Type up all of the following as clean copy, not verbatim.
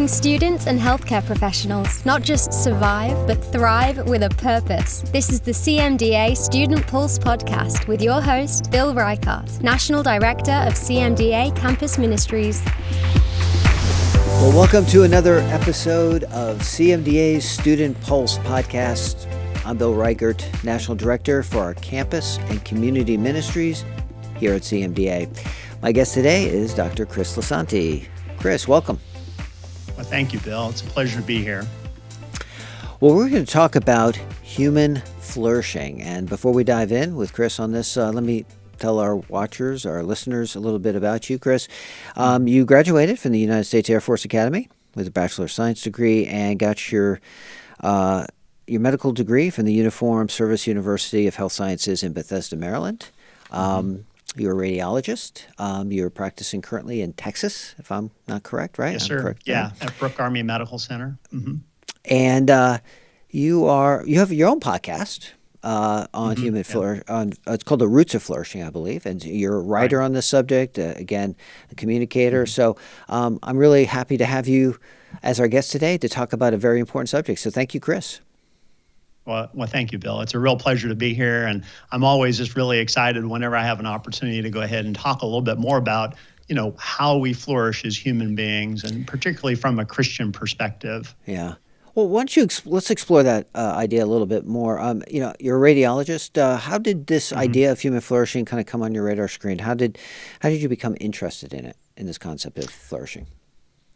helping students and healthcare professionals not just survive, but thrive with a purpose. This is the CMDA Student Pulse podcast with your host, Bill Reichart, National Director of CMDA Campus Ministries. Well, welcome to another episode of CMDA's Student Pulse podcast. I'm Bill Reichart, National Director for our campus and community ministries here at CMDA. My guest today is Dr. Chris Lisanti. Chris, welcome. Well, thank you, Bill. It's a pleasure to be here. Well, we're going to talk about human flourishing. And before we dive in with Chris on this, let me tell our watchers, our listeners, a little bit about you, Chris. You graduated from the United States Air Force Academy with a Bachelor of Science degree and got your medical degree from the Uniformed Service University of Health Sciences in Bethesda, Maryland. You're a radiologist. You're practicing currently in Texas, if I'm not correct, right? Yes, sir. Correct, yeah, at Brooke Army Medical Center. Mm-hmm. And you have your own podcast on human flourishing. It's called The Roots of Flourishing, I believe. And you're a writer on this subject. Again, a communicator. So I'm really happy to have you as our guest today to talk about a very important subject. So thank you, Chris. Well, thank you, Bill. It's a real pleasure to be here, and I'm always just really excited whenever I have an opportunity to go ahead and talk a little bit more about, how we flourish as human beings, and particularly from a Christian perspective. Yeah. Well, why don't you let's explore that idea a little bit more. You're a radiologist. How did this idea of human flourishing kind of come on your radar screen? How did you become interested in it, in this concept of flourishing?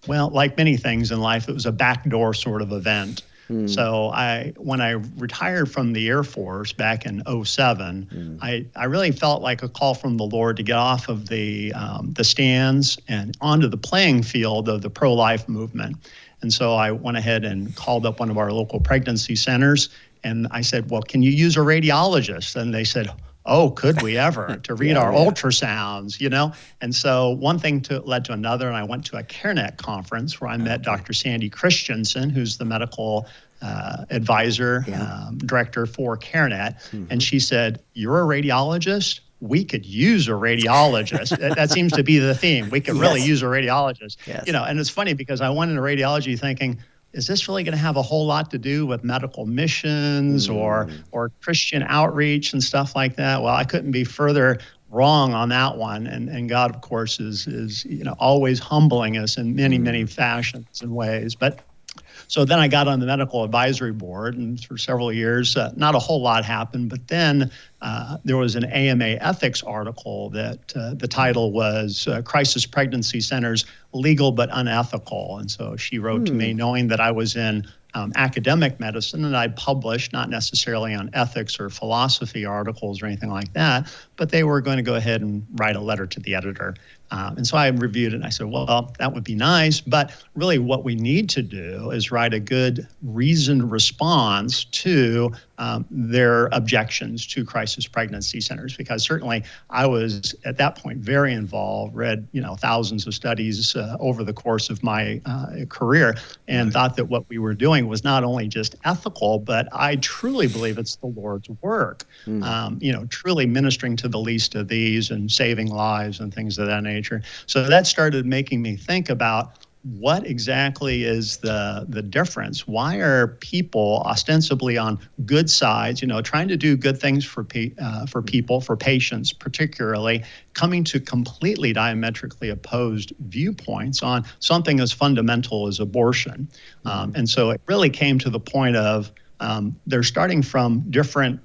Well, like many things in life, it was a backdoor sort of event. So when I retired from the Air Force back in 2007, I really felt like a call from the Lord to get off of the stands and onto the playing field of the pro-life movement. And so I went ahead and called up one of our local pregnancy centers, and I said, well, can you use a radiologist? And they said, oh, could we ever, to read our ultrasounds, And so one thing led to another, and I went to a CareNet conference where I met Dr. Sandy Christensen, who's the medical advisor, director for CareNet. And she said, you're a radiologist? We could use a radiologist. That seems to be the theme. We could really use a radiologist. Yes. And it's funny because I went into radiology thinking, is this really going to have a whole lot to do with medical missions or Christian outreach and stuff like that? Well, I couldn't be further wrong on that one. And God, of course, is always humbling us in many, many fashions and ways. But so then I got on the medical advisory board, and for several years, not a whole lot happened. But then there was an AMA ethics article that the title was Crisis Pregnancy Centers, Legal but Unethical. And so she wrote to me knowing that I was in academic medicine, and I published not necessarily on ethics or philosophy articles or anything like that, but they were going to go ahead and write a letter to the editor. And so I reviewed it and I said, well, that would be nice, but really what we need to do is write a good reasoned response to their objections to crisis pregnancy centers, because certainly I was at that point very involved, read thousands of studies over the course of my career, and thought that what we were doing was not only just ethical, but I truly believe it's the Lord's work, truly ministering to the least of these and saving lives and things of that nature. So that started making me think about what exactly is the difference? Why are people ostensibly on good sides, trying to do good things for people, for patients particularly, coming to completely diametrically opposed viewpoints on something as fundamental as abortion? And so it really came to the point of they're starting from different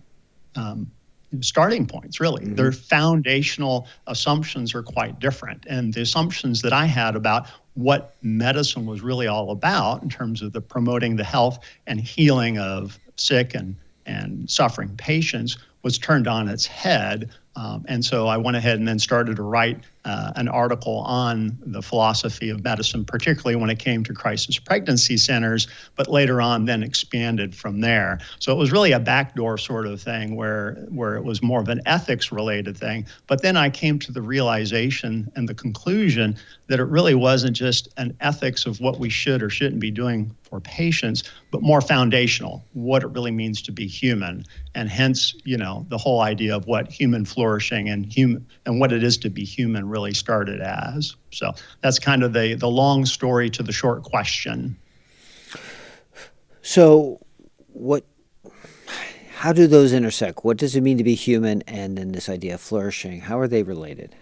starting points, really. Their foundational assumptions are quite different. And the assumptions that I had about what medicine was really all about in terms of the promoting the health and healing of sick and suffering patients was turned on its head. And so I went ahead and then started to write an article on the philosophy of medicine, particularly when it came to crisis pregnancy centers, but later on then expanded from there. So it was really a backdoor sort of thing where it was more of an ethics related thing. But then I came to the realization and the conclusion that it really wasn't just an ethics of what we should or shouldn't be doing for patients, but more foundational, what it really means to be human. And hence, the whole idea of what human flourishing flourishing and what it is to be human really started as. So that's kind of the long story to the short question. So how do those intersect? What does it mean to be human and then this idea of flourishing? How are they related?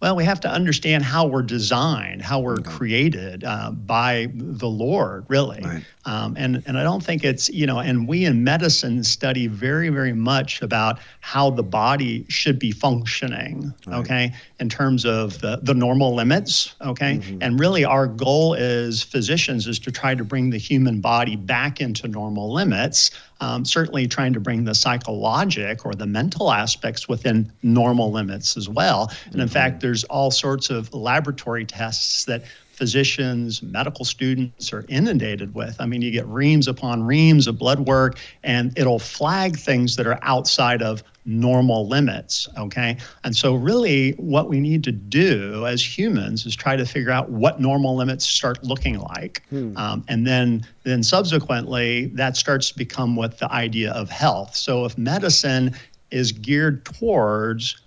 Well, we have to understand how we're designed, how we're created by the Lord, really. Right. And I don't think it's, and we in medicine study very, very much about how the body should be functioning, okay, in terms of the normal limits, okay? Mm-hmm. And really our goal as physicians is to try to bring the human body back into normal limits. Certainly trying to bring the psychologic or the mental aspects within normal limits as well. And in fact, there's all sorts of laboratory tests that physicians, medical students are inundated with. I mean, you get reams upon reams of blood work, and it'll flag things that are outside of normal limits, okay? And so really what we need to do as humans is try to figure out what normal limits start looking like. And then subsequently, that starts to become what the idea of health. So if medicine is geared towards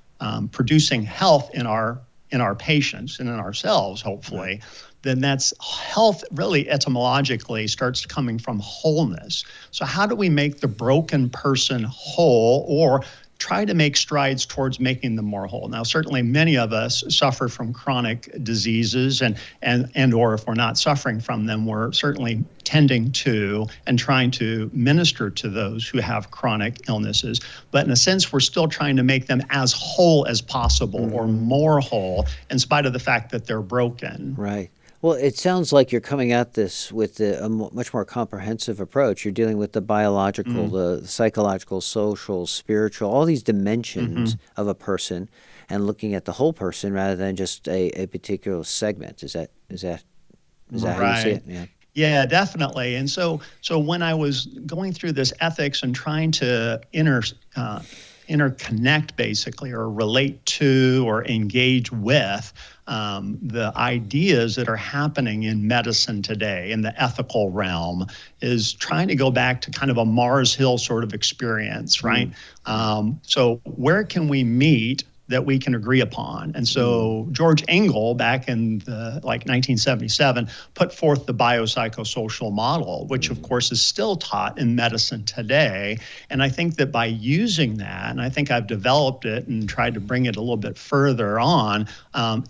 producing health in our patients and in ourselves, hopefully, then that's health really etymologically starts coming from wholeness. So how do we make the broken person whole, or try to make strides towards making them more whole? Now, certainly many of us suffer from chronic diseases and or if we're not suffering from them, we're certainly tending to and trying to minister to those who have chronic illnesses. But in a sense, we're still trying to make them as whole as possible or more whole in spite of the fact that they're broken. Right. Well, it sounds like you're coming at this with a much more comprehensive approach. You're dealing with the biological, the psychological, social, spiritual, all these dimensions of a person, and looking at the whole person rather than just a particular segment. Is that how you see it? Yeah. Yeah, definitely. And so when I was going through this ethics and trying to interconnect basically, or relate to or engage with the ideas that are happening in medicine today in the ethical realm, is trying to go back to kind of a Mars Hill sort of experience, right? So where can we meet that we can agree upon? And so George Engel, back in 1977, put forth the biopsychosocial model, which of course is still taught in medicine today. And I think that by using that, and I think I've developed it and tried to bring it a little bit further on,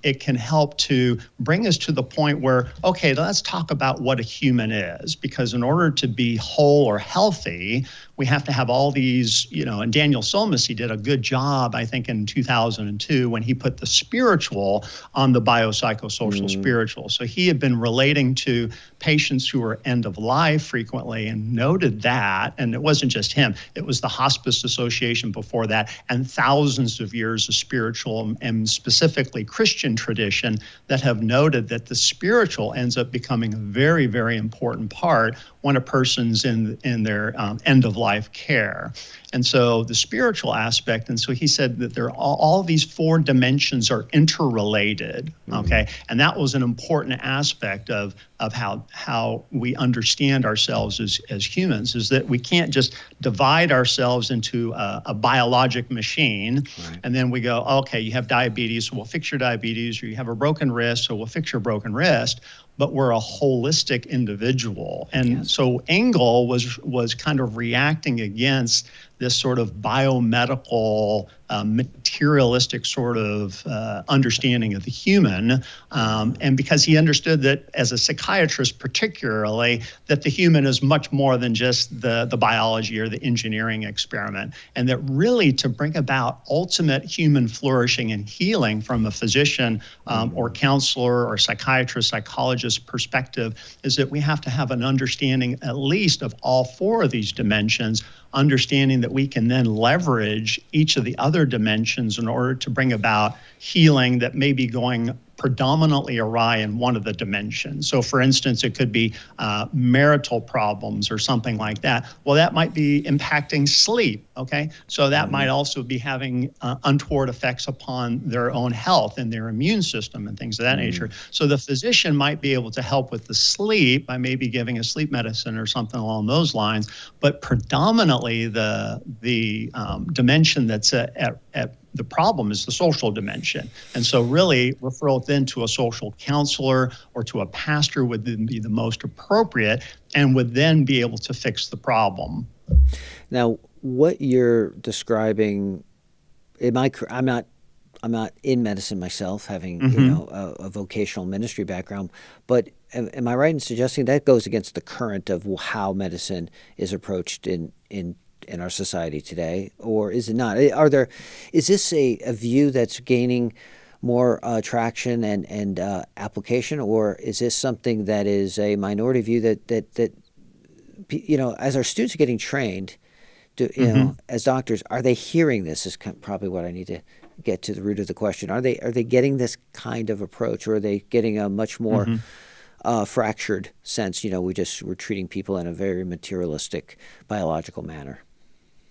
it can help to bring us to the point where, okay, let's talk about what a human is. Because in order to be whole or healthy, we have to have all these, and Daniel Solmesy did a good job, I think, in 2002 when he put the spiritual on the biopsychosocial spiritual. So he had been relating to patients who were end of life frequently and noted that, and it wasn't just him, it was the Hospice Association before that, and thousands of years of spiritual and specifically Christian tradition that have noted that the spiritual ends up becoming a very, very important part when a person's in their end of life care. And so the spiritual aspect, and so he said that there are all these four dimensions are interrelated, okay? And that was an important aspect of how we understand ourselves as humans, is that we can't just divide ourselves into a biologic machine, and then we go, okay, you have diabetes, so we'll fix your diabetes, or you have a broken wrist, so we'll fix your broken wrist. But we're a holistic individual. And so Engel was kind of reacting against this sort of biomedical, materialistic sort of understanding of the human. And because he understood that as a psychiatrist particularly, that the human is much more than just the biology or the engineering experiment. And that really to bring about ultimate human flourishing and healing from a physician or counselor or psychiatrist, psychologist perspective is that we have to have an understanding at least of all four of these dimensions, understanding that we can then leverage each of the other dimensions in order to bring about healing that may be going predominantly awry in one of the dimensions. So for instance, it could be marital problems or something like that. Well, that might be impacting sleep, okay? So that might also be having untoward effects upon their own health and their immune system and things of that nature. So the physician might be able to help with the sleep by maybe giving a sleep medicine or something along those lines, but predominantly the dimension that's at the problem is the social dimension. And so really referral then to a social counselor or to a pastor would then be the most appropriate and would then be able to fix the problem. Now, what you're describing, I'm not in medicine myself, having a vocational ministry background, but am I right in suggesting that goes against the current of how medicine is approached in our society today, or is it not? Is this a view that's gaining more traction and application, or is this something that is a minority view that as our students are getting trained, as doctors, are they hearing this? Is probably what I need to get to the root of the question. Are they getting this kind of approach, or are they getting a much more fractured sense? We're treating people in a very materialistic, biological manner.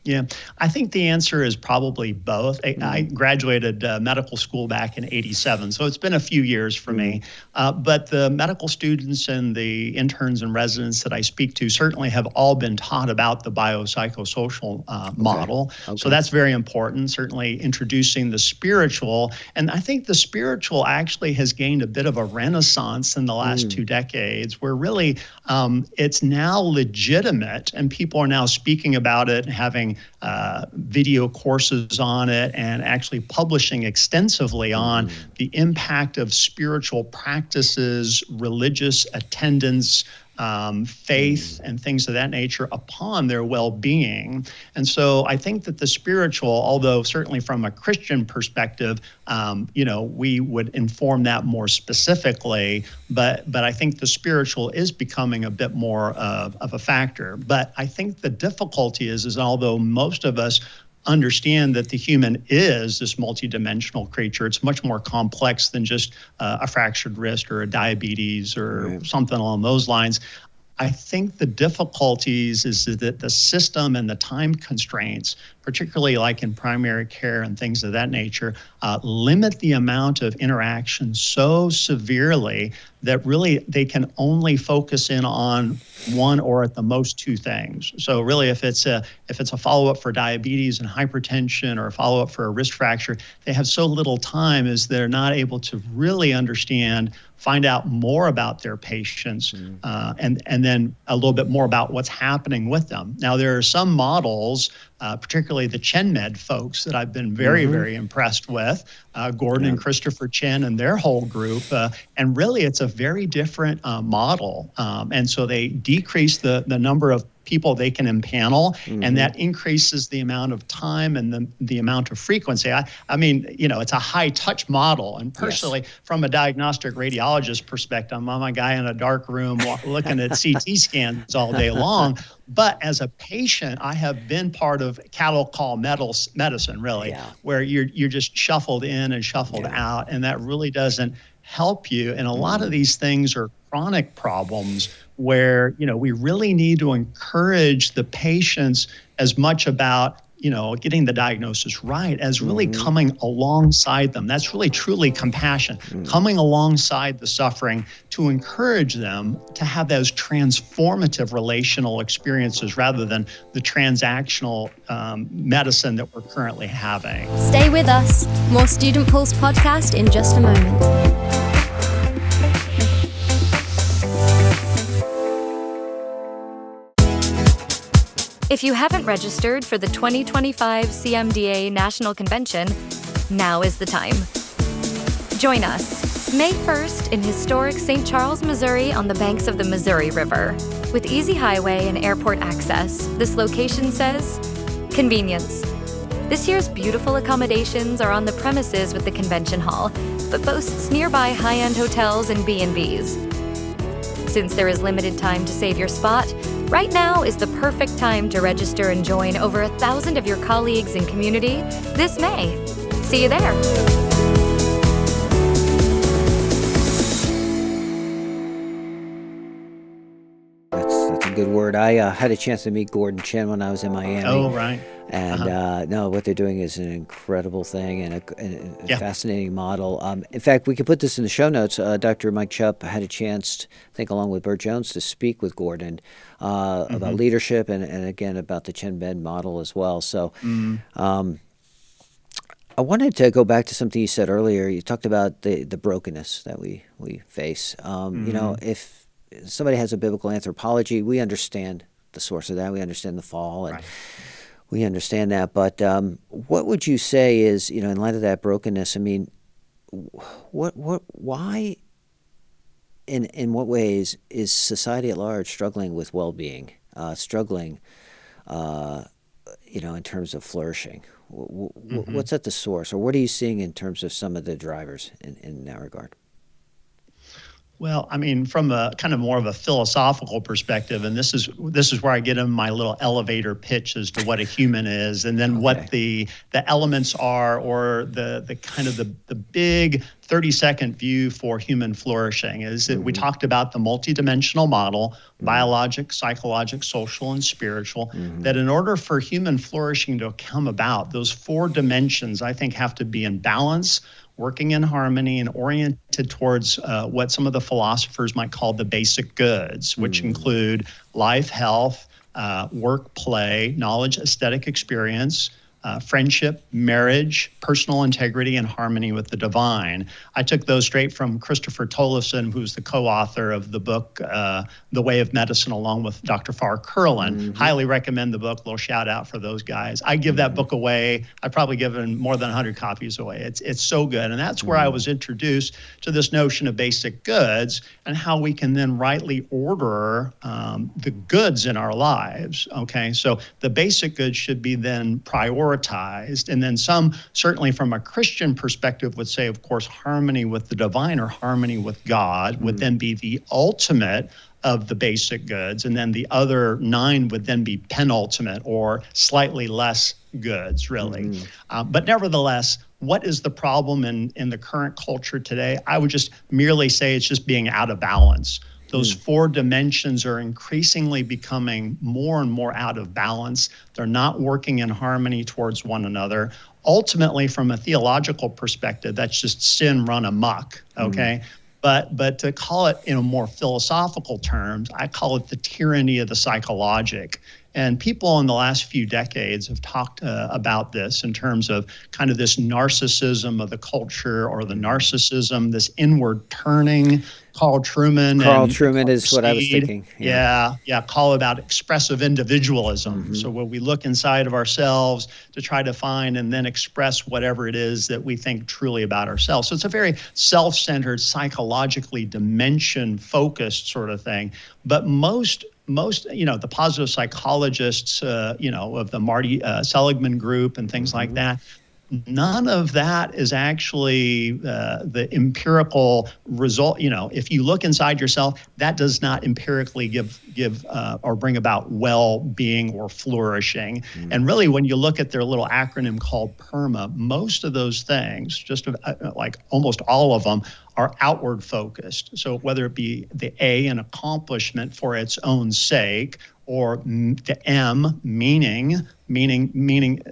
Yeah, I think the answer is probably both. I graduated medical school back in '87, so it's been a few years for me. But the medical students and the interns and residents that I speak to certainly have all been taught about the biopsychosocial model. Okay. So that's very important, certainly introducing the spiritual. And I think the spiritual actually has gained a bit of a renaissance in the last 2 decades, where really it's now legitimate and people are now speaking about it and having video courses on it and actually publishing extensively on the impact of spiritual practices, religious attendance, faith, and things of that nature upon their well-being. And so I think that the spiritual, although certainly from a Christian perspective, we would inform that more specifically, but I think the spiritual is becoming a bit more of a factor. But I think the difficulty is although most of us understand that the human is this multidimensional creature, it's much more complex than just a fractured wrist or a diabetes or something along those lines. I think the difficulties is that the system and the time constraints, particularly like in primary care and things of that nature, limit the amount of interaction so severely that really they can only focus in on one or at the most 2 things. So really if it's a follow-up for diabetes and hypertension or a follow-up for a wrist fracture, they have so little time as they're not able to really understand, find out more about their patients, and then a little bit more about what's happening with them. Now, there are some models, particularly the ChenMed folks, that I've been very, very impressed with, Gordon and Christopher Chen and their whole group. And really, it's a very different model. And so they decrease the number of people they can impanel, and that increases the amount of time and the amount of frequency. I mean, it's a high-touch model. And personally, from a diagnostic radiologist perspective, I'm a guy in a dark room looking at CT scans all day long. But as a patient, I have been part of cattle call medicine, really, where you're just shuffled in and shuffled out, and that really doesn't help you. And a lot of these things are chronic problems where, we really need to encourage the patients as much about, getting the diagnosis right as really coming alongside them. That's really truly compassion, coming alongside the suffering to encourage them to have those transformative relational experiences rather than the transactional medicine that we're currently having. Stay with us. More Student Pulse podcast in just a moment. If you haven't registered for the 2025 CMDA National Convention, now is the time. Join us May 1st in historic St. Charles, Missouri on the banks of the Missouri River. With easy highway and airport access, this location says convenience. This year's beautiful accommodations are on the premises with the convention hall, but boasts nearby high-end hotels and B&Bs. Since there is limited time to save your spot, right now is the perfect time to register and join over 1,000 of your colleagues and community this May. See you there. a good word. I had a chance to meet Gordon Chin when I was in Miami. Oh, right. And no, what they're doing is an incredible thing and a Yeah. fascinating model. In fact, we could put this in the show notes. Dr. Mike Chupp had a chance, I think, along with Bert Jones, to speak with Gordon about leadership and again, about the Chen Bed model as well. So I wanted to go back to something you said earlier. You talked about the brokenness that we face. You know, if somebody has a biblical anthropology, we understand the source of that. We understand the fall, and we understand that. But what would you say is, you know, in light of that brokenness? I mean, why, in what ways is society at large struggling with well-being, struggling, you know, in terms of flourishing? What's at the source, or what are you seeing in terms of some of the drivers in that regard? Well, I mean, from a kind of more of a philosophical perspective, and this is where I get in my little elevator pitch as to what a human is, and then what the elements are, or the kind of the big 30-second view for human flourishing is that we talked about the multidimensional model, biologic, psychologic, social, and spiritual, that in order for human flourishing to come about, those 4 dimensions, I think, have to be in balance, working in harmony, and oriented towards what some of the philosophers might call the basic goods, which include life, health, work, play, knowledge, aesthetic experience, friendship, marriage, personal integrity, and harmony with the divine. I took those straight from Christopher Tolleson, who's the co-author of the book, The Way of Medicine, along with Dr. Farr Curlin. Highly recommend the book. Little shout out for those guys. I give that book away. I've probably given more than 100 copies away. It's so good. And that's where I was introduced to this notion of basic goods and how we can then rightly order the goods in our lives. Okay, so the basic goods should be then prioritized. And then some, certainly from a Christian perspective, would say, of course, harmony with the divine or harmony with God would then be the ultimate of the basic goods. And then the other 9 would then be penultimate or slightly less goods, really. But nevertheless, what is the problem in the current culture today? I would just merely say it's just being out of balance. Those 4 dimensions are increasingly becoming more and more out of balance. They're not working in harmony towards one another. Ultimately, from a theological perspective, that's just sin run amok, okay? But to call it in a more philosophical terms, I call it the tyranny of the psychologic. And people in the last few decades have talked about this in terms of kind of this narcissism of the culture, or the narcissism, this inward turning. Carl Trueman is what I was thinking. Call about expressive individualism. So when we look inside of ourselves to try to find and then express whatever it is that we think truly about ourselves. So it's a very self-centered, psychologically dimension-focused sort of thing. But most, you know, the positive psychologists, you know, of the Marty Seligman group and things like that, none of that is actually the empirical result. You know, if you look inside yourself, that does not empirically give or bring about well-being or flourishing. And really, when you look at their little acronym called PERMA, most of those things, just like almost all of them, are outward focused. So whether it be the A, an accomplishment for its own sake, or the M, meaning,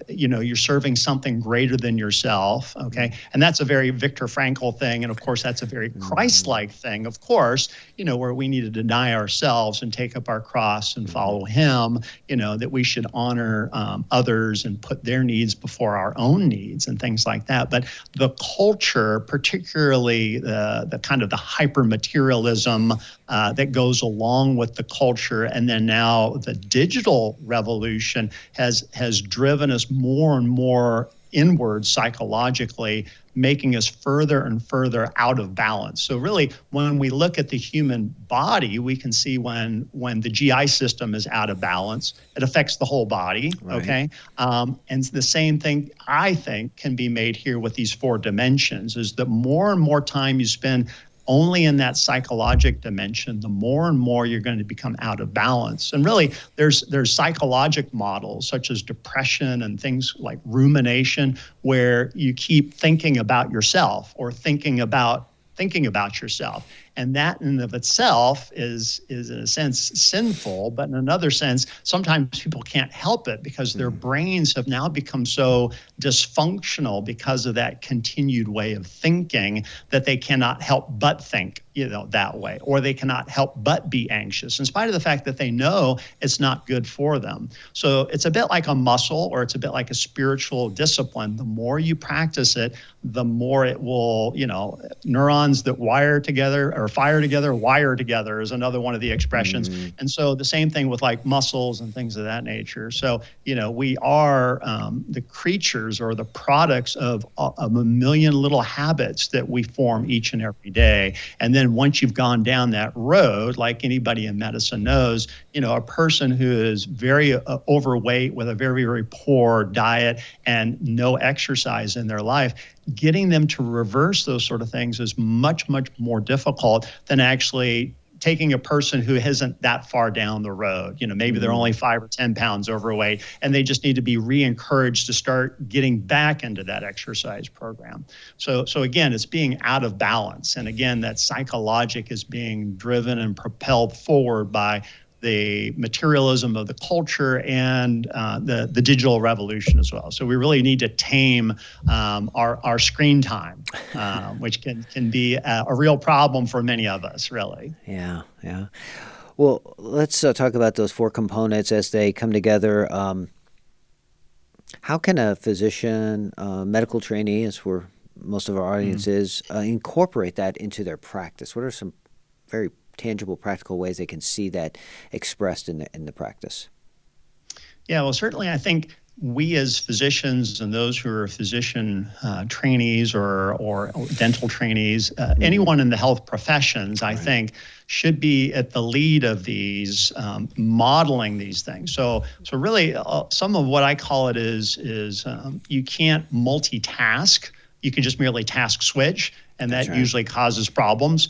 you know, you're serving something greater than yourself, okay? And that's a very Viktor Frankl thing, and of course, that's a very Christ-like thing, of course, you know, where we need to deny ourselves and take up our cross and follow him, you know, that we should honor others and put their needs before our own needs and things like that. But the culture, particularly the kind of the hyper-materialism that goes along with the culture, and then now the digital revolution has driven us more and more inward psychologically, making us further and further out of balance. So really, when we look at the human body, we can see when the GI system is out of balance, it affects the whole body, okay? And the same thing, I think, can be made here with these 4 dimensions, is that more and more time you spend only in that psychologic dimension, the more and more you're going to become out of balance. And really, there's psychologic models such as depression and things like rumination, where you keep thinking about yourself or thinking about yourself. And that in and of itself is in a sense sinful, but in another sense, sometimes people can't help it because their brains have now become so dysfunctional because of that continued way of thinking that they cannot help but think, that way, or they cannot help but be anxious in spite of the fact that they know it's not good for them. So it's a bit like a muscle, or it's a bit like a spiritual discipline. The more you practice it, the more it will, neurons that wire together or fire together, wire together is another one of the expressions. And so the same thing with like muscles and things of that nature. So, we are the creatures or the products of a million little habits that we form each and every day. And then once you've gone down that road, like anybody in medicine knows, a person who is very overweight with a very, very poor diet and no exercise in their life, getting them to reverse those sort of things is much, much more difficult than actually taking a person who isn't that far down the road. Maybe they're only 5 or 10 pounds overweight, and they just need to be re-encouraged to start getting back into that exercise program. So again, it's being out of balance. And again, that psychologic is being driven and propelled forward by the materialism of the culture and the digital revolution as well. So we really need to tame our screen time, which can be a real problem for many of us, really. Yeah. Well, let's talk about those 4 components as they come together. How can a physician, medical trainee, as where most of our audience is, incorporate that into their practice? What are some very tangible, practical ways they can see that expressed in the practice? Yeah, well, certainly I think we as physicians and those who are physician trainees or dental trainees, anyone in the health professions, I think, should be at the lead of these, modeling these things. So really, some of what I call it is you can't multitask. You can just merely task switch, and that usually causes problems.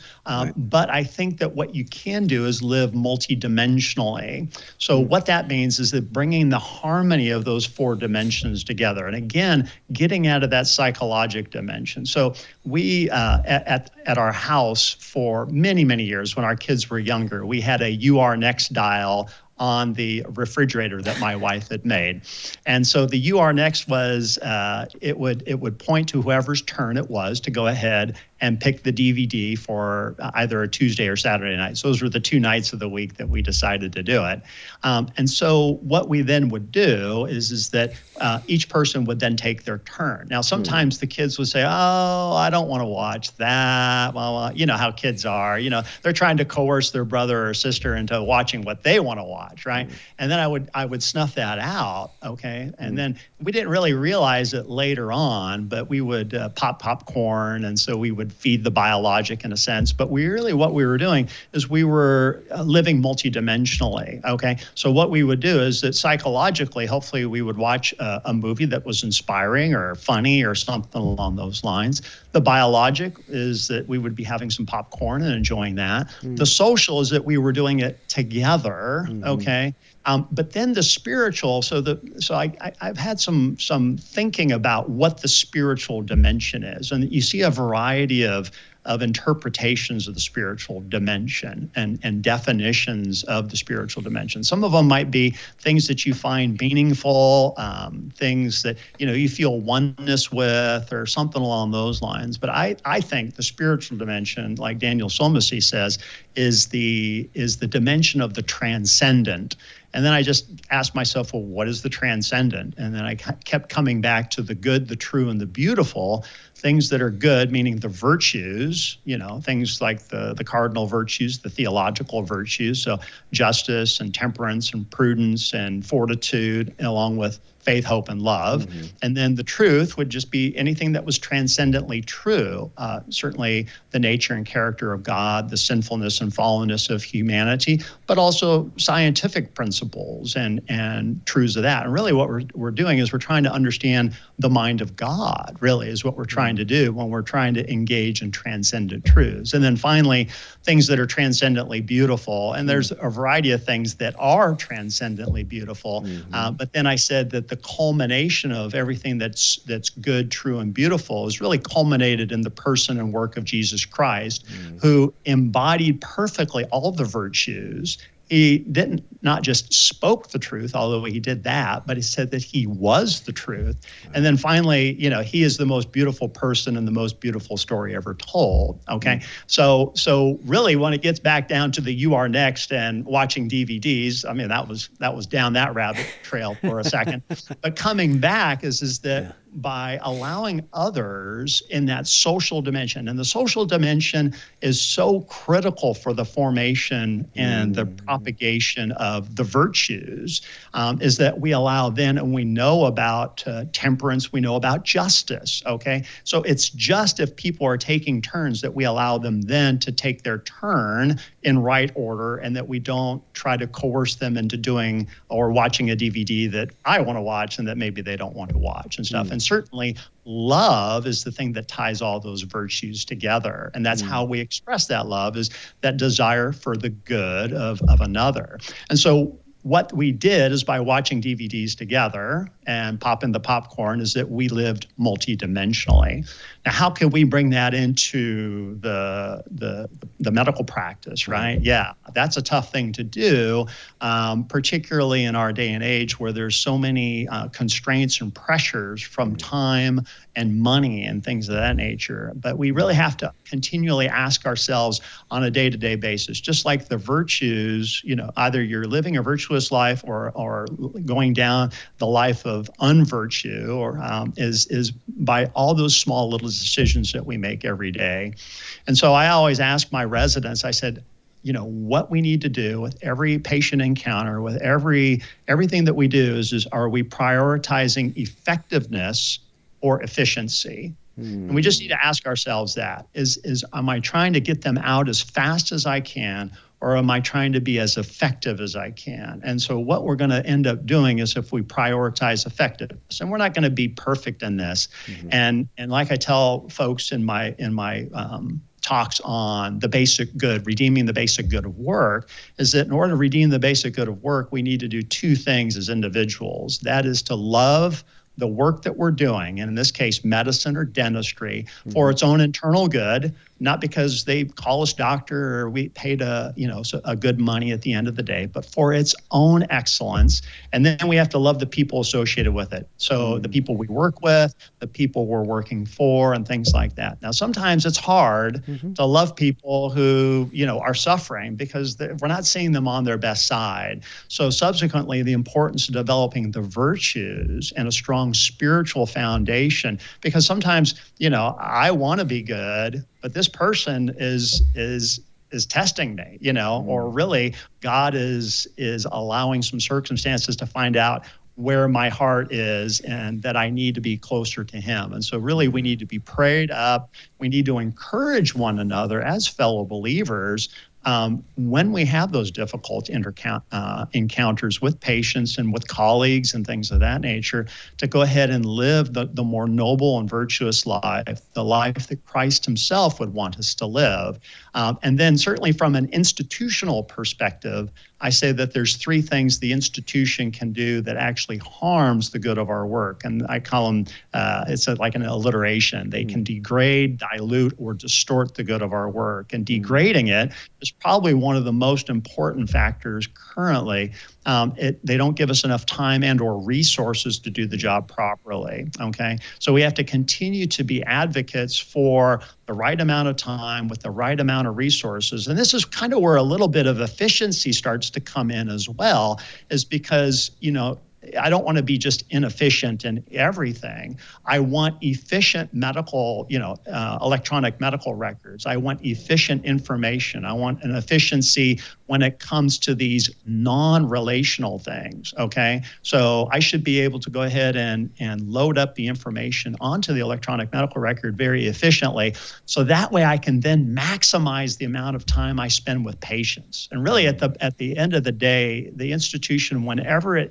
But I think that what you can do is live multidimensionally. So what that means is that bringing the harmony of those 4 dimensions together. And again, getting out of that psychologic dimension. So we, at our house for many, many years, when our kids were younger, we had a You Are Next dial on the refrigerator that my wife had made. And so the You Are Next was, it would point to whoever's turn it was to go ahead and pick the DVD for either a Tuesday or Saturday night. So those were the 2 nights of the week that we decided to do it. And so what we then would do is that each person would then take their turn. Now, sometimes the kids would say, oh, I don't want to watch that. Well, you know how kids are. They're trying to coerce their brother or sister into watching what they want to watch, right? And then I would snuff that out, okay? And then we didn't really realize it later on, but we would pop popcorn, and so we would feed the biologic in a sense. But what we were doing is we were living multidimensionally, okay? So what we would do is that psychologically, hopefully we would watch a movie that was inspiring or funny or something along those lines. The biologic is that we would be having some popcorn and enjoying that. The social is that we were doing it together, okay? But then the spiritual, so I've had some thinking about what the spiritual dimension is. And you see a variety of interpretations of the spiritual dimension and definitions of the spiritual dimension. Some of them might be things that you find meaningful, things that you feel oneness with, or something along those lines. But I think the spiritual dimension, like Daniel Somasi says, is the dimension of the transcendent. And then I just asked myself, well, what is the transcendent? And then I kept coming back to the good, the true, and the beautiful. Things that are good, meaning the virtues, things like the cardinal virtues, the theological virtues, so justice and temperance and prudence and fortitude, along with faith, hope, and love. And then the truth would just be anything that was transcendently true, certainly the nature and character of God, the sinfulness and fallenness of humanity, but also scientific principles and truths of that. And really what we're doing is we're trying to understand the mind of God, really, is what we're trying to do when we're trying to engage in transcendent truths. And then finally, things that are transcendently beautiful. And there's a variety of things that are transcendently beautiful. But then I said that the culmination of everything that's good, true, and beautiful is really culminated in the person and work of Jesus Christ, who embodied perfectly all the virtues. He didn't not just spoke the truth, although he did that, but he said that he was the truth. And then finally, he is the most beautiful person and the most beautiful story ever told. Okay. So really when it gets back down to the you are next and watching DVDs, I mean, that was down that rabbit trail for a second. But coming back is that by allowing others in that social dimension, and the social dimension is so critical for the formation and the propagation of the virtues, is that we allow then, and we know about temperance, we know about justice, okay? So it's just if people are taking turns that we allow them then to take their turn in right order, and that we don't try to coerce them into doing or watching a DVD that I want to watch and that maybe they don't want to watch and stuff. And certainly love is the thing that ties all those virtues together. And that's how we express that love, is that desire for the good of another. And so what we did is, by watching DVDs together and popping the popcorn, is that we lived multidimensionally. Now, how can we bring that into the medical practice, right? Yeah, that's a tough thing to do, particularly in our day and age where there's so many constraints and pressures from time and money and things of that nature. But we really have to continually ask ourselves on a day-to-day basis, just like the virtues, either you're living a virtuous life or going down the life of unvirtue, or is by all those small little decisions that we make every day. And so I always ask my residents, I said, what we need to do with every patient encounter, with everything that we do is are we prioritizing effectiveness or efficiency? And we just need to ask ourselves that, is am I trying to get them out as fast as I can, or am I trying to be as effective as I can? And so what we're going to end up doing is, if we prioritize effectiveness, and we're not going to be perfect in this. And like I tell folks in my talks on the basic good, redeeming the basic good of work, is that in order to redeem the basic good of work, we need to do two things as individuals. That is to love the work that we're doing, and in this case, medicine or dentistry, for its own internal good, not because they call us doctor or we paid a good money at the end of the day, but for its own excellence. And then we have to love the people associated with it. So the people we work with, the people we're working for, and things like that. Now, sometimes it's hard to love people who, are suffering, because we're not seeing them on their best side. So subsequently, the importance of developing the virtues and a strong spiritual foundation, because sometimes, I want to be good, but this person is testing me, or really God is allowing some circumstances to find out where my heart is and that I need to be closer to him. And so really we need to be prayed up. We need to encourage one another as fellow believers when we have those difficult encounters with patients and with colleagues and things of that nature, to go ahead and live the more noble and virtuous life, the life that Christ himself would want us to live. And then certainly from an institutional perspective, I say that there's three things the institution can do that actually harms the good of our work. And I call them, it's like an alliteration. They can degrade, dilute, or distort the good of our work. And degrading it is probably one of the most important factors currently. They don't give us enough time and or resources to do the job properly, okay? So we have to continue to be advocates for the right amount of time with the right amount of resources. And this is kind of where a little bit of efficiency starts to come in as well, is because, I don't want to be just inefficient in everything. I want efficient medical, electronic medical records. I want efficient information. I want an efficiency when it comes to these non-relational things, okay? So I should be able to go ahead and load up the information onto the electronic medical record very efficiently. So that way I can then maximize the amount of time I spend with patients. And really at the end of the day, the institution, whenever it,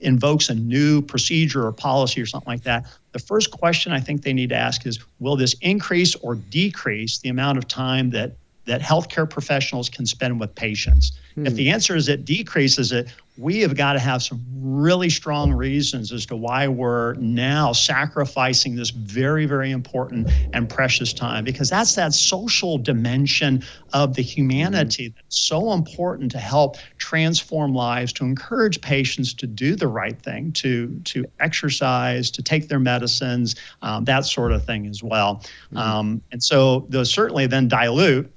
invokes a new procedure or policy or something like that, the first question I think they need to ask is, will this increase or decrease the amount of time that healthcare professionals can spend with patients? If the answer is it decreases it, we have got to have some really strong reasons as to why we're now sacrificing this very, very important and precious time, because that's that social dimension of the humanity that's so important to help transform lives, to encourage patients to do the right thing, to exercise, to take their medicines, that sort of thing as well. And so those certainly then dilute,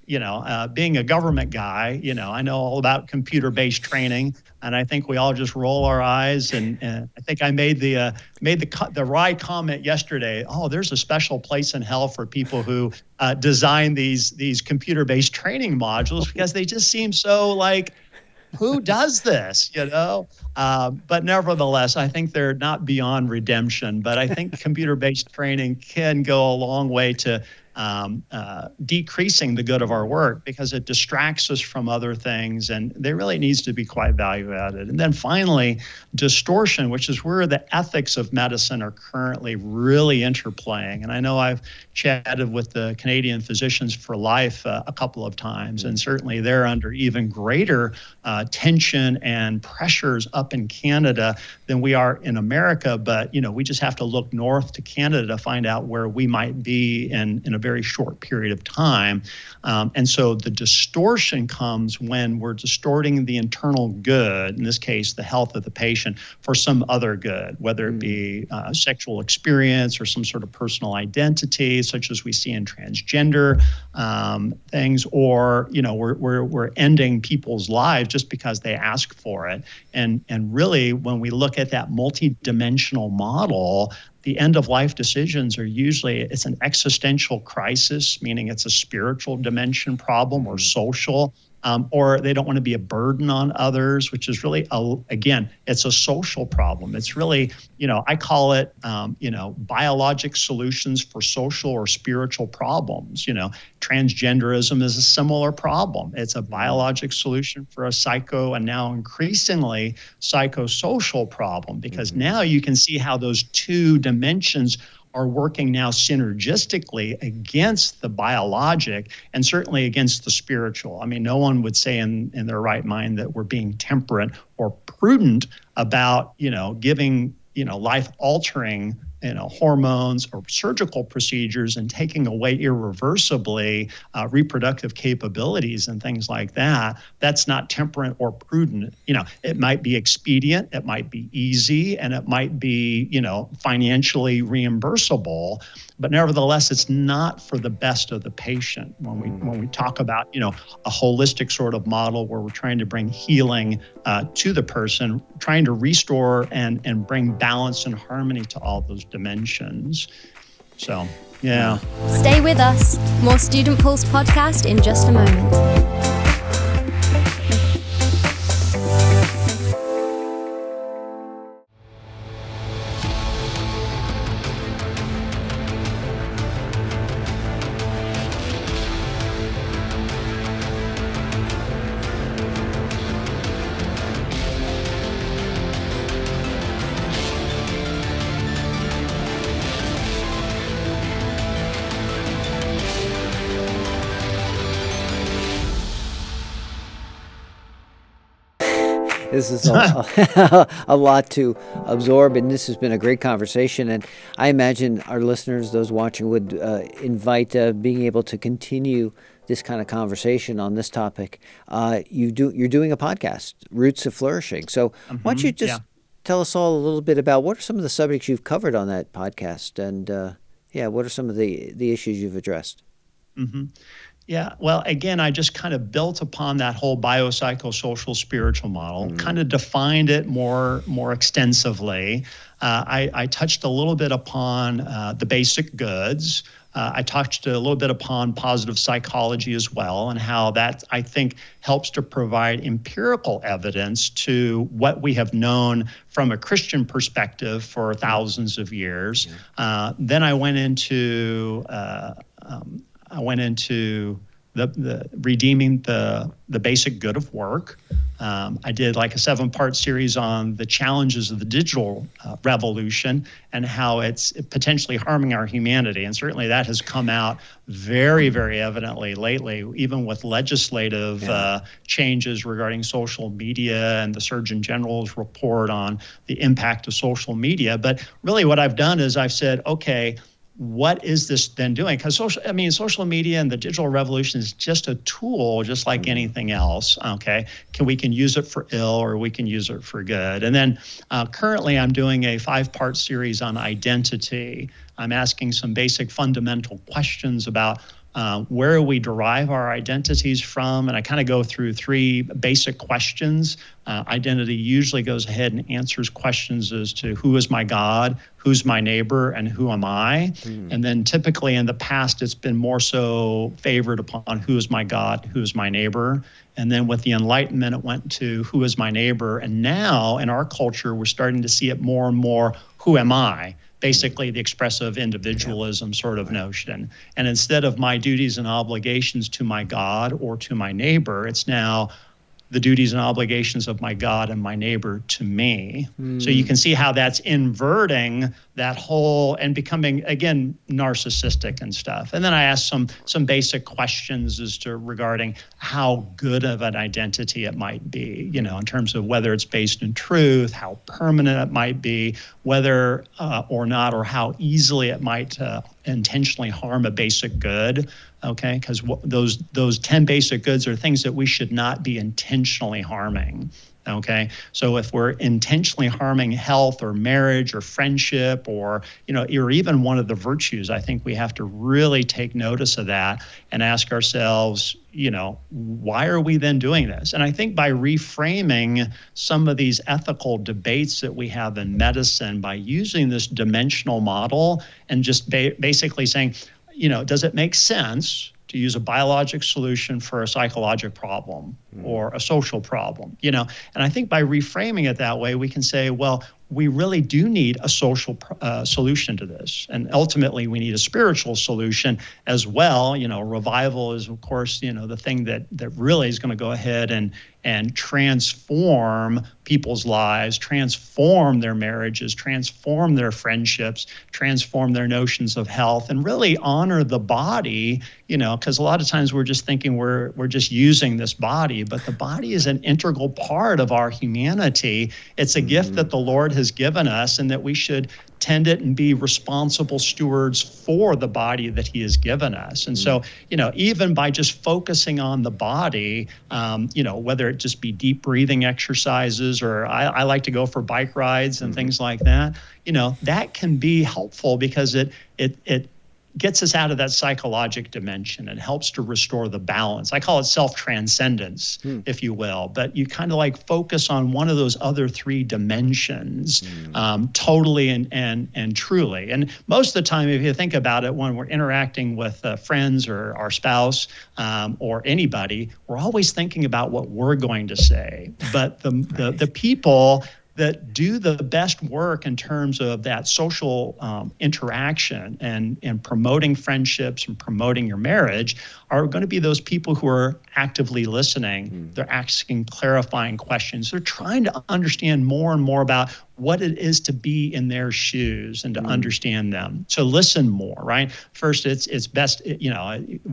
being a government guy, I know all about computer-based training, and I think we all just roll our eyes. And I think I made the wry comment yesterday. Oh, there's a special place in hell for people who design these computer-based training modules, because they just seem so like, who does this? But nevertheless, I think they're not beyond redemption. But I think computer-based training can go a long way to decreasing the good of our work, because it distracts us from other things, and there really needs to be quite value added. And then finally, distortion, which is where the ethics of medicine are currently really interplaying. And I know I've chatted with the Canadian Physicians for Life a couple of times, and certainly they're under even greater tension and pressures up in Canada than we are in America. But, we just have to look north to Canada to find out where we might be in a very short period of time. And so the distortion comes when we're distorting the internal good, in this case, the health of the patient, for some other good, whether it be sexual experience or some sort of personal identity, such as we see in transgender things, or, we're ending people's lives just because they ask for it. And really, when we look at that multidimensional model, the end-of-life decisions are usually, it's an existential crisis, meaning it's a spiritual dimension problem or social, or they don't want to be a burden on others, which is really, again, it's a social problem. It's really, I call it, biologic solutions for social or spiritual problems. Transgenderism is a similar problem. It's a biologic solution for a psycho, and now increasingly psychosocial problem, because now you can see how those two dimensions are working now synergistically against the biologic and certainly against the spiritual. I mean, no one would say in their right mind that we're being temperate or prudent about, giving, life-altering, hormones or surgical procedures and taking away irreversibly reproductive capabilities and things like that. That's not temperate or prudent. It might be expedient, it might be easy, and it might be, financially reimbursable. But nevertheless, it's not for the best of the patient. When we talk about, a holistic sort of model where we're trying to bring healing to the person, trying to restore and bring balance and harmony to all those dimensions. So, yeah. Stay with us. More Student Pulse podcast in just a moment. This is a lot to absorb, and this has been a great conversation. And I imagine our listeners, those watching, would invite being able to continue this kind of conversation on this topic. You're doing a podcast, Roots of Flourishing. So why don't you just tell us all a little bit about what are some of the subjects you've covered on that podcast, and what are some of the issues you've addressed? Mm-hmm. Yeah, well, again, I just kind of built upon that whole biopsychosocial-spiritual model, kind of defined it more extensively. I touched a little bit upon the basic goods. I touched a little bit upon positive psychology as well, and how that, I think, helps to provide empirical evidence to what we have known from a Christian perspective for thousands of years. Then I went into the redeeming the basic good of work. I did like a 7-part series on the challenges of the digital revolution and how it's potentially harming our humanity. And certainly that has come out very, very evidently lately, even with legislative changes regarding social media and the Surgeon General's report on the impact of social media. But really what I've done is I've said, okay, what is this then doing? Because social media and the digital revolution is just a tool, just like anything else. Okay, we can use it for ill or we can use it for good. And then currently, I'm doing a 5-part series on identity. I'm asking some basic fundamental questions about where we derive our identities from, and I kind of go through 3 basic questions. Identity usually goes ahead and answers questions as to who is my God, who's my neighbor, and who am I? And then typically in the past, it's been more so favored upon who is my God, who is my neighbor. And then with the Enlightenment, it went to who is my neighbor. And now in our culture, we're starting to see it more and more, who am I? Basically the expressive individualism sort of notion. And instead of my duties and obligations to my God or to my neighbor, it's now the duties and obligations of my God and my neighbor to me. So you can see how that's inverting that whole and becoming, again, narcissistic and stuff. And then I asked some basic questions as to regarding how good of an identity it might be, in terms of whether it's based in truth, how permanent it might be, whether or not, or how easily it might intentionally harm a basic good. Okay, because those 10 basic goods are things that we should not be intentionally harming. Okay, so if we're intentionally harming health or marriage or friendship or even one of the virtues, I think we have to really take notice of that and ask ourselves, why are we then doing this? And I think by reframing some of these ethical debates that we have in medicine, by using this dimensional model and just basically saying, does it make sense to use a biologic solution for a psychological problem or a social problem? And I think by reframing it that way, we can say, well, we really do need a social solution to this. And ultimately, we need a spiritual solution as well. Revival is, of course, the thing that really is going to go ahead and transform people's lives, transform their marriages, transform their friendships, transform their notions of health, and really honor the body, because a lot of times we're just thinking we're just using this body, but the body is an integral part of our humanity. It's a gift that the Lord has given us, and that we should tend it and be responsible stewards for the body that he has given us. And so, even by just focusing on the body, whether it just be deep breathing exercises, or I like to go for bike rides and things like that, that can be helpful because it gets us out of that psychologic dimension and helps to restore the balance. I call it self-transcendence, if you will, but you kind of like focus on one of those other 3 dimensions totally and truly. And most of the time, if you think about it, when we're interacting with friends or our spouse or anybody, we're always thinking about what we're going to say. But the people that do the best work in terms of that social interaction and promoting friendships and promoting your marriage are going to be those people who are actively listening. They're asking clarifying questions. They're trying to understand more and more about what it is to be in their shoes and to understand them. So listen more, right? First, it's best,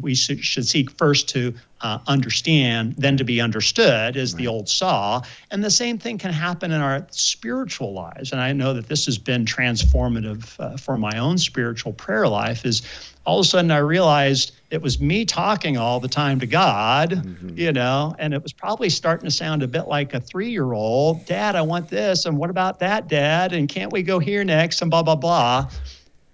we should seek first to understand, then to be understood, is the old saw. And the same thing can happen in our spiritual lives. And I know that this has been transformative for my own spiritual prayer life. Is all of a sudden I realized it was me talking all the time to God, and it was probably starting to sound a bit like a 3-year-old. Dad, I want this. And what about that, Dad? And can't we go here next? And blah, blah, blah.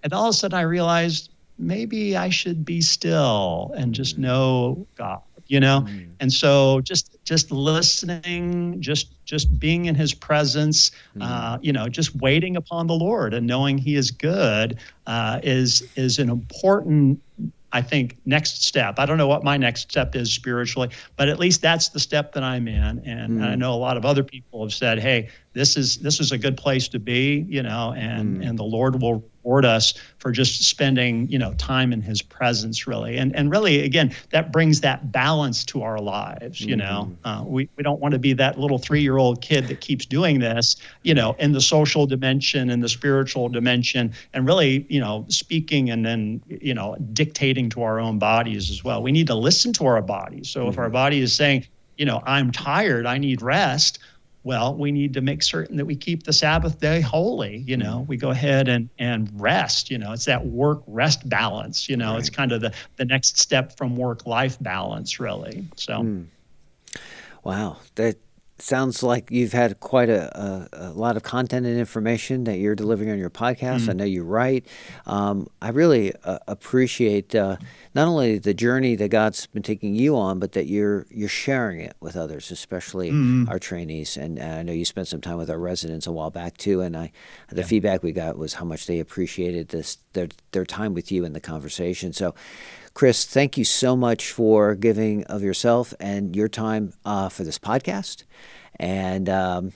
And all of a sudden I realized maybe I should be still and just know God, And so just listening, just being in his presence, just waiting upon the Lord and knowing he is good is an important, I think, next step. I don't know what my next step is spiritually, but at least that's the step that I'm in. And I know a lot of other people have said, hey, this is a good place to be, and the Lord will reward us for just spending, time in his presence, really. And really, again, that brings that balance to our lives, We don't want to be that little 3-year-old kid that keeps doing this, in the social dimension and the spiritual dimension, and really, speaking and then, dictating to our own bodies as well. We need to listen to our bodies. So if our body is saying, I'm tired, I need rest, well, we need to make certain that we keep the Sabbath day holy. We go ahead and rest. It's that work-rest balance. Right. It's kind of the next step from work-life balance, really. So, Wow, that sounds like you've had quite a lot of content and information that you're delivering on your podcast. I know you write. I really appreciate not only the journey that God's been taking you on, but that you're sharing it with others, especially our trainees. And I know you spent some time with our residents a while back too. And the feedback we got was how much they appreciated their time with you in the conversation. So, Chris, thank you so much for giving of yourself and your time for this podcast. And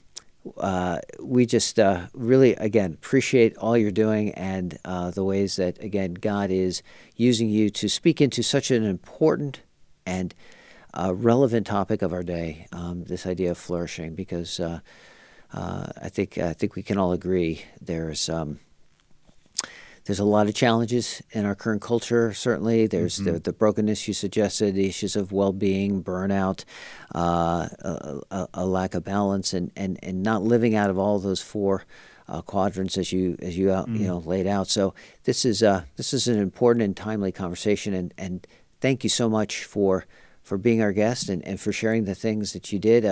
we just really, again, appreciate all you're doing and the ways that, again, God is using you to speak into such an important and relevant topic of our day, this idea of flourishing, because I think we can all agree there's a lot of challenges in our current culture, certainly. There's the brokenness you suggested, the issues of well-being, burnout, a lack of balance, and not living out of all those 4 quadrants as you laid out. So this is an important and timely conversation, and thank you so much for being our guest and for sharing the things that you did.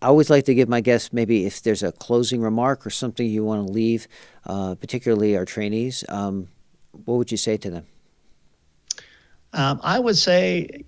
I always like to give my guests maybe if there's a closing remark or something you want to leave, particularly our trainees, what would you say to them? I would say,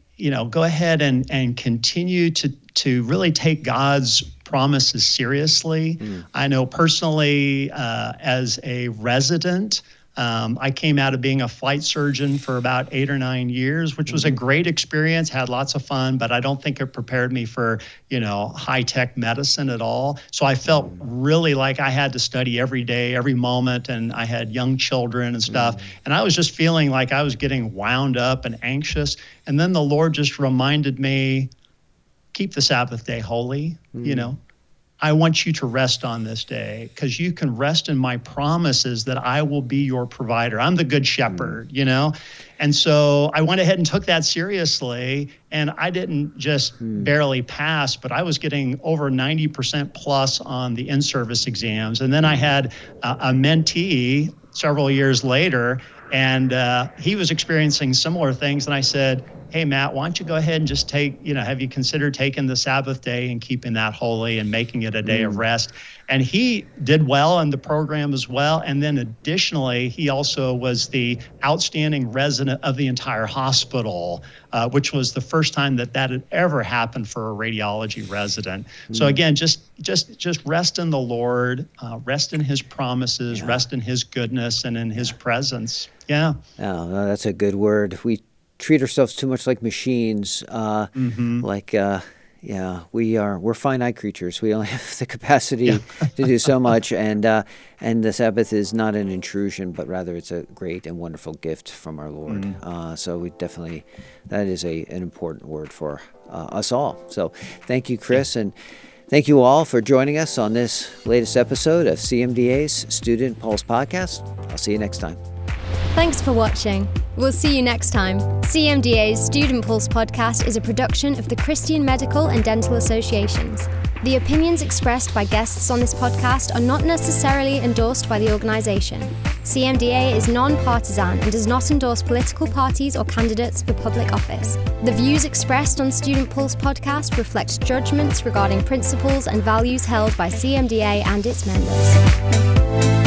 go ahead and continue to really take God's promises seriously. I know personally, as a resident, I came out of being a flight surgeon for about 8 or 9 years, which was a great experience, had lots of fun, but I don't think it prepared me for, high-tech medicine at all. So I felt really like I had to study every day, every moment, and I had young children and stuff. And I was just feeling like I was getting wound up and anxious. And then the Lord just reminded me, keep the Sabbath day holy, I want you to rest on this day because you can rest in my promises that I will be your provider. I'm the good shepherd, And so I went ahead and took that seriously. And I didn't just barely pass, but I was getting over 90% plus on the in-service exams. And then I had a mentee several years later, and he was experiencing similar things. And I said, hey, Matt, why don't you go ahead and just have you considered taking the Sabbath day and keeping that holy and making it a day of rest? And he did well in the program as well. And then additionally, he also was the outstanding resident of the entire hospital, which was the first time that had ever happened for a radiology resident. So again, just rest in the Lord, rest in his promises, rest in his goodness and in his presence. Yeah. Oh, no, that's a good word. We treat ourselves too much like machines, we're finite creatures. We only have the capacity to do so much, and the Sabbath is not an intrusion, but rather it's a great and wonderful gift from our Lord. So we definitely, that is an important word for us all. So thank you, Chris, and thank you all for joining us on this latest episode of CMDA's Student Pulse Podcast. I'll see you next time. Thanks for watching. We'll see you next time. CMDA's Student Pulse podcast is a production of the Christian Medical and Dental Associations. The opinions expressed by guests on this podcast are not necessarily endorsed by the organisation. CMDA is non-partisan and does not endorse political parties or candidates for public office. The views expressed on Student Pulse podcast reflect judgments regarding principles and values held by CMDA and its members.